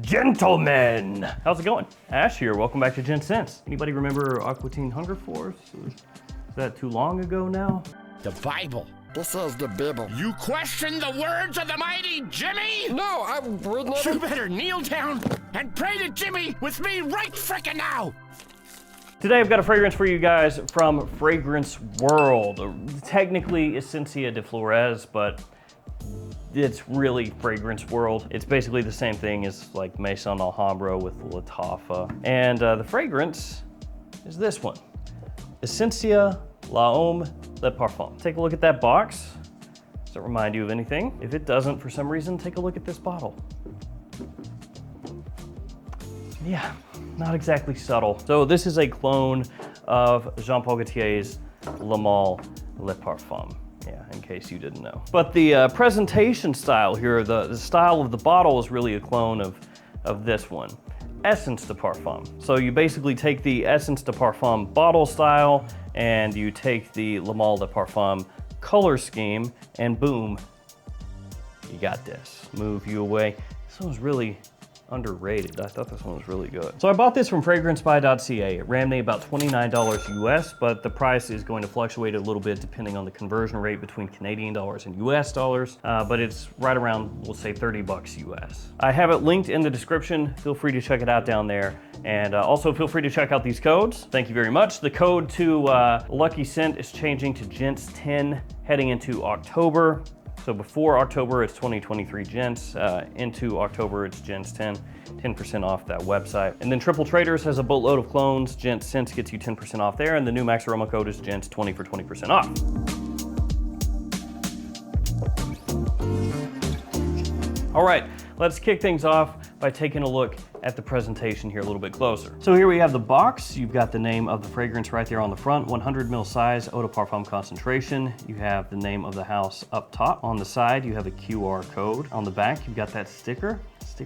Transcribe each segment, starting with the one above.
Gentlemen, how's it going? Ash here, welcome back to Gents. Anybody remember Aqua Teen Hunger Force? Is that too long ago now? The Bible. This is the Bible. You question the words of the mighty Jimmy? No, I'm reading it. You better kneel down and pray to Jimmy with me right frickin' now. Today I've got a fragrance for you guys from Fragrance World. Technically Essencia de Flores, but it's really Fragrance World. It's basically the same thing as like Maison Alhambra with Latafa. And the fragrance is this one. Essencia La Homme Le Parfum. Take a look at that box. Does it remind you of anything? If it doesn't, for some reason, take a look at this bottle. Yeah, not exactly subtle. So this is a clone of Jean Paul Gaultier's Homme Le Parfum. Yeah, in case you didn't know. But the presentation style here, the style of the bottle is really a clone of this one. Essence de Parfum. So you basically take the Essence de Parfum bottle style and you take the Homme Le Parfum color scheme and boom, you got this. Move you away. This one's really underrated. I thought this one was really good. So I bought this from fragrancepie.ca. It ran me about $29 US, but the price is going to fluctuate a little bit depending on the conversion rate between Canadian dollars and US dollars, but it's right around, we'll say 30 bucks US. I have it linked in the description. Feel free to check it out down there. And also feel free to check out these codes. Thank you very much. The code to Lucky Scent is changing to Gents 10 heading into October. So before October, it's 2023 Gents. Into October, it's Gents 10, 10% off that website. And then Triple Traders has a boatload of clones. Gents Scents gets you 10% off there, and the new Max Aroma code is Gents 20 for 20% off. All right, let's kick things off by taking a look at the presentation here a little bit closer. So here we have the box. You've got the name of the fragrance right there on the front, 100 ml size, eau de parfum concentration. You have the name of the house up top. On the side, you have a QR code. On the back, you've got that sticker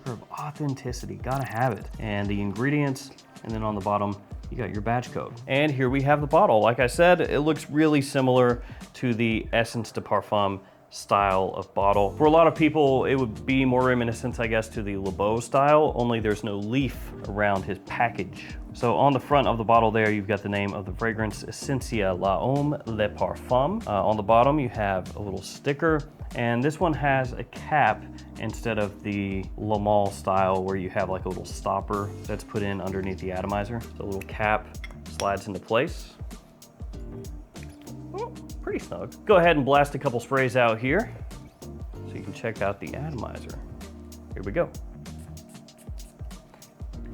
of authenticity, gotta have it. And the ingredients, and then on the bottom, you got your batch code. And here we have the bottle. Like I said, it looks really similar to the Essence de Parfum style of bottle. For a lot of people, it would be more reminiscent, I guess, to the Le Beau style, only there's no leaf around his package. So on the front of the bottle there, you've got the name of the fragrance, Essencia La Homme Le Parfum. On the bottom, you have a little sticker, and this one has a cap instead of the Le Male style where you have like a little stopper that's put in underneath the atomizer. So a little cap slides into place. Pretty snug. Go ahead and blast a couple sprays out here so you can check out the atomizer. Here we go.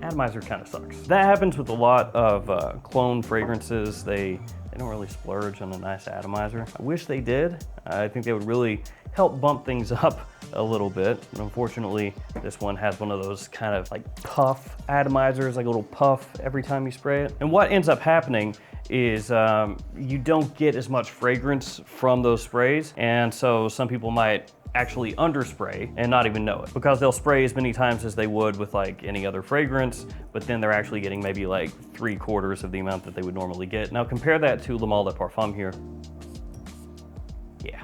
Atomizer kind of sucks. That happens with a lot of clone fragrances. They don't really splurge on a nice atomizer. I wish they did. I think they would really help bump things up a little bit. But unfortunately, this one has one of those kind of like puff atomizers, like a little puff every time you spray it. And what ends up happening is you don't get as much fragrance from those sprays, and so some people might actually underspray and not even know it, because they'll spray as many times as they would with like any other fragrance, but then they're actually getting maybe like 3/4 of the amount that they would normally get. Now compare that to Homme Le Parfum here. Yeah,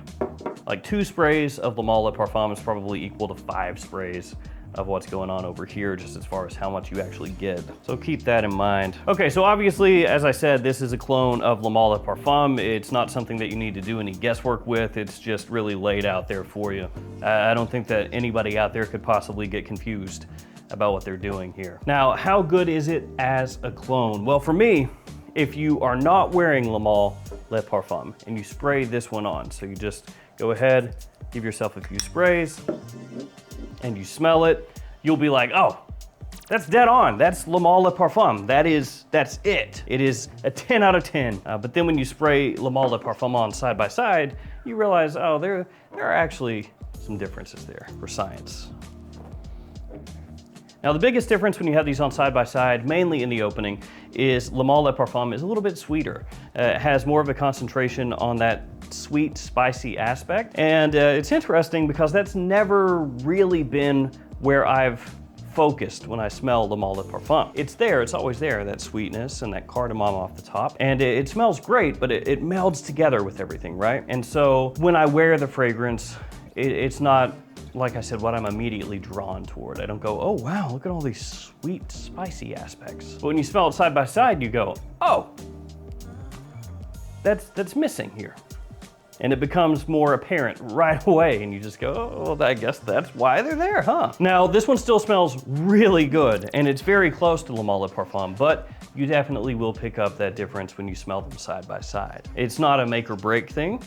like 2 sprays of Homme Le Parfum is probably equal to 5 sprays of what's going on over here, just as far as how much you actually get. So keep that in mind. Okay, so obviously, as I said, this is a clone of Homme Le Parfum. It's not something that you need to do any guesswork with. It's just really laid out there for you. I don't think that anybody out there could possibly get confused about what they're doing here. Now, how good is it as a clone? Well, for me, if you are not wearing Homme Le Parfum and you spray this one on, so you just go ahead, give yourself a few sprays, and you smell it, you'll be like, oh, that's dead on. That's Homme Le Parfum. That's it. It is a 10 out of 10. But then when you spray Homme Le Parfum on side by side, you realize, oh, there are actually some differences there for science. Now the biggest difference when you have these on side by side, mainly in the opening, is Homme Le Parfum is a little bit sweeter. It has more of a concentration on that sweet, spicy aspect. And it's interesting because that's never really been where I've focused when I smell Homme Le Parfum. It's there, it's always there, that sweetness and that cardamom off the top. And it smells great, but it melds together with everything, right? And so when I wear the fragrance, it's not like I said, what I'm immediately drawn toward. I don't go, oh wow, look at all these sweet, spicy aspects. But when you smell it side by side, you go, oh, that's missing here. And it becomes more apparent right away, and you just go, oh, I guess that's why they're there, huh? Now, this one still smells really good, and it's very close to Homme Le Parfum, but you definitely will pick up that difference when you smell them side by side. It's not a make or break thing,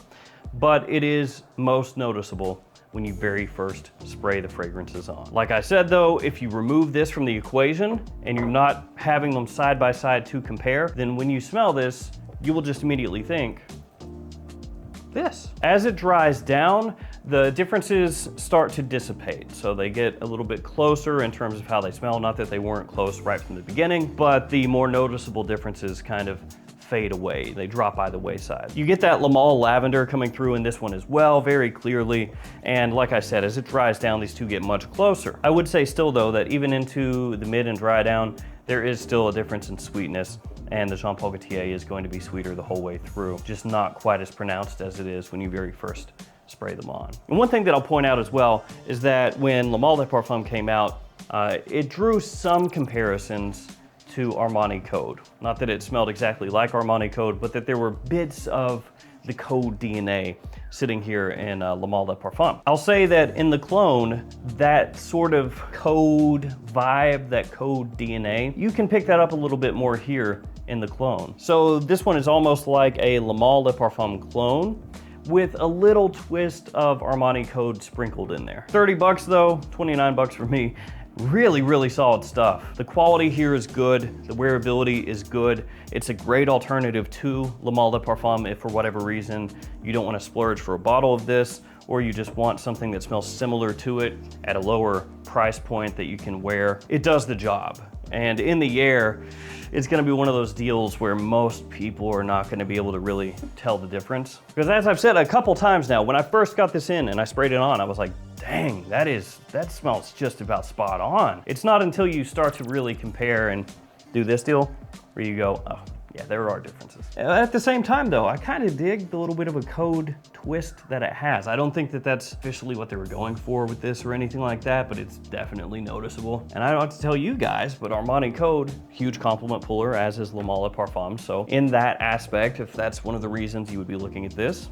but it is most noticeable when you very first spray the fragrances on. Like I said though, if you remove this from the equation and you're not having them side by side to compare, then when you smell this, you will just immediately think, this. As it dries down, the differences start to dissipate. So they get a little bit closer in terms of how they smell. Not that they weren't close right from the beginning, but the more noticeable differences kind of fade away. They drop by the wayside. You get that Le Male lavender coming through in this one as well, very clearly. And like I said, as it dries down, these two get much closer. I would say still though, that even into the mid and dry down, there is still a difference in sweetness, and the Jean Paul Gaultier is going to be sweeter the whole way through, just not quite as pronounced as it is when you very first spray them on. And one thing that I'll point out as well is that when Homme Le Parfum came out, it drew some comparisons to Armani Code. Not that it smelled exactly like Armani Code, but that there were bits of the Code DNA sitting here in Homme Le Parfum. I'll say that in the clone, that sort of Code vibe, that Code DNA, you can pick that up a little bit more here in the clone. So this one is almost like a Homme Le Parfum clone with a little twist of Armani Code sprinkled in there. 30 bucks though, 29 bucks for me. Really, really solid stuff. The quality here is good. The wearability is good. It's a great alternative to Homme Le Parfum if for whatever reason you don't want to splurge for a bottle of this, or you just want something that smells similar to it at a lower price point that you can wear. It does the job. And in the air, it's gonna be one of those deals where most people are not gonna be able to really tell the difference. Because as I've said a couple times now, when I first got this in and I sprayed it on, I was like, dang, that smells just about spot on. It's not until you start to really compare and do this deal where you go, oh, yeah, there are differences. At the same time though, I kind of dig the little bit of a Code twist that it has. I don't think that that's officially what they were going for with this or anything like that, but it's definitely noticeable. And I don't have to tell you guys, but Armani Code, huge compliment puller, as is Homme Le Parfum. So in that aspect, if that's one of the reasons you would be looking at this,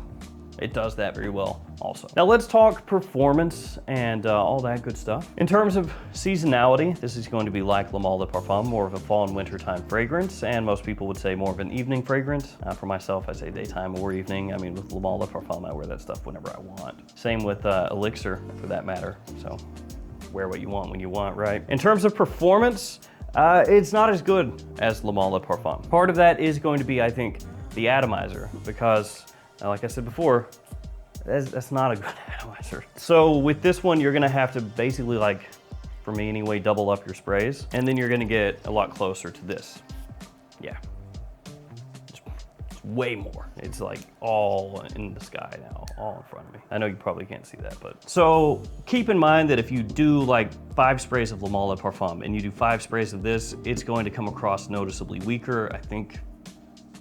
it does that very well also. Now let's talk performance and all that good stuff. In terms of seasonality, this is going to be like Homme Le Parfum, more of a fall and wintertime fragrance, and most people would say more of an evening fragrance. For myself, I say daytime or evening. I mean, with Homme Le Parfum, I wear that stuff whenever I want. Same with Elixir, for that matter. So wear what you want when you want, right? In terms of performance, it's not as good as Homme Le Parfum. Part of that is going to be, I think, the atomizer, because like I said before, that's not a good atomizer. So with this one, you're gonna have to basically, like, for me anyway, double up your sprays, and then you're gonna get a lot closer to this. Yeah, it's way more. It's like all in the sky now, all in front of me. I know you probably can't see that, but. So keep in mind that if you do like 5 sprays of Homme Le Parfum and you do 5 sprays of this, it's going to come across noticeably weaker. I think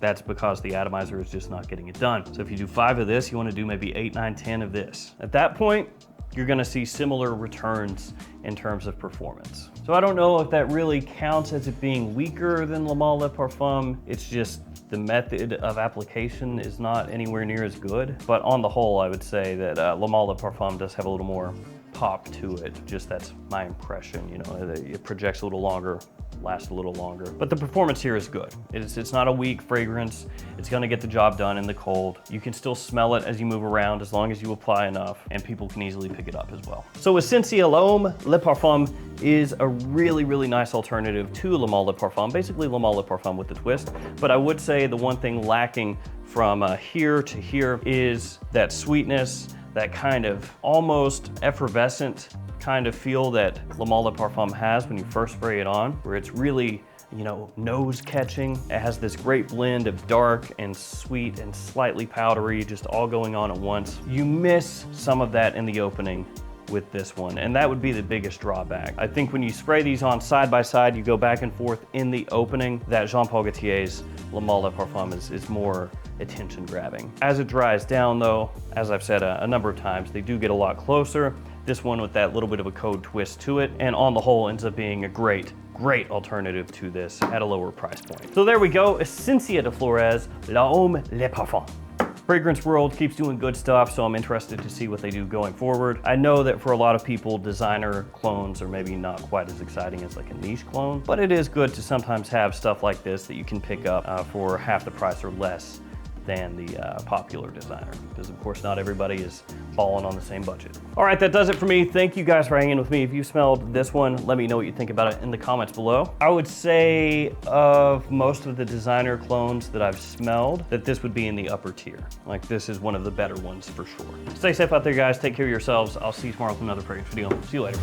that's because the atomizer is just not getting it done. So if you do 5 of this, you want to do maybe 8, 9, 10 of this. At that point, you're gonna see similar returns in terms of performance. So I don't know if that really counts as it being weaker than Homme Le Parfum. It's just the method of application is not anywhere near as good. But on the whole, I would say that Homme Le Parfum does have a little more pop to it. Just that's my impression, you know, it projects a little longer, lasts a little longer. But the performance here is good. It's not a weak fragrance. It's gonna get the job done in the cold. You can still smell it as you move around as long as you apply enough, and people can easily pick it up as well. So Essencia La Homme Le Parfum is a really, really nice alternative to Homme Le Parfum, basically Homme Le Parfum with a twist. But I would say the one thing lacking from here to here is that sweetness, that kind of almost effervescent kind of feel that Homme Le Parfum has when you first spray it on, where it's really, you know, nose catching. It has this great blend of dark and sweet and slightly powdery, just all going on at once. You miss some of that in the opening with this one, and that would be the biggest drawback. I think when you spray these on side by side, you go back and forth in the opening, that Jean Paul Gaultier's Homme Le Parfum is more attention grabbing. As it dries down though, as I've said a number of times, they do get a lot closer, This one with that little bit of a code twist to it, and on the whole ends up being a great alternative to this at a lower price point. So there we go, Essencia de Flores, Homme Le Parfum. Fragrance world keeps doing good stuff, so I'm interested to see what they do going forward. I know that for a lot of people, designer clones are maybe not quite as exciting as like a niche clone, but it is good to sometimes have stuff like this that you can pick up for half the price or less than the popular designer, because of course not everybody is falling on the same budget. All right, that does it for me. Thank you guys for hanging with me. If you smelled this one, let me know what you think about it in the comments below. I would say of most of the designer clones that I've smelled, that this would be in the upper tier. Like, this is one of the better ones for sure. Stay safe out there, guys. Take care of yourselves. I'll see you tomorrow with another fragrance video. See you later.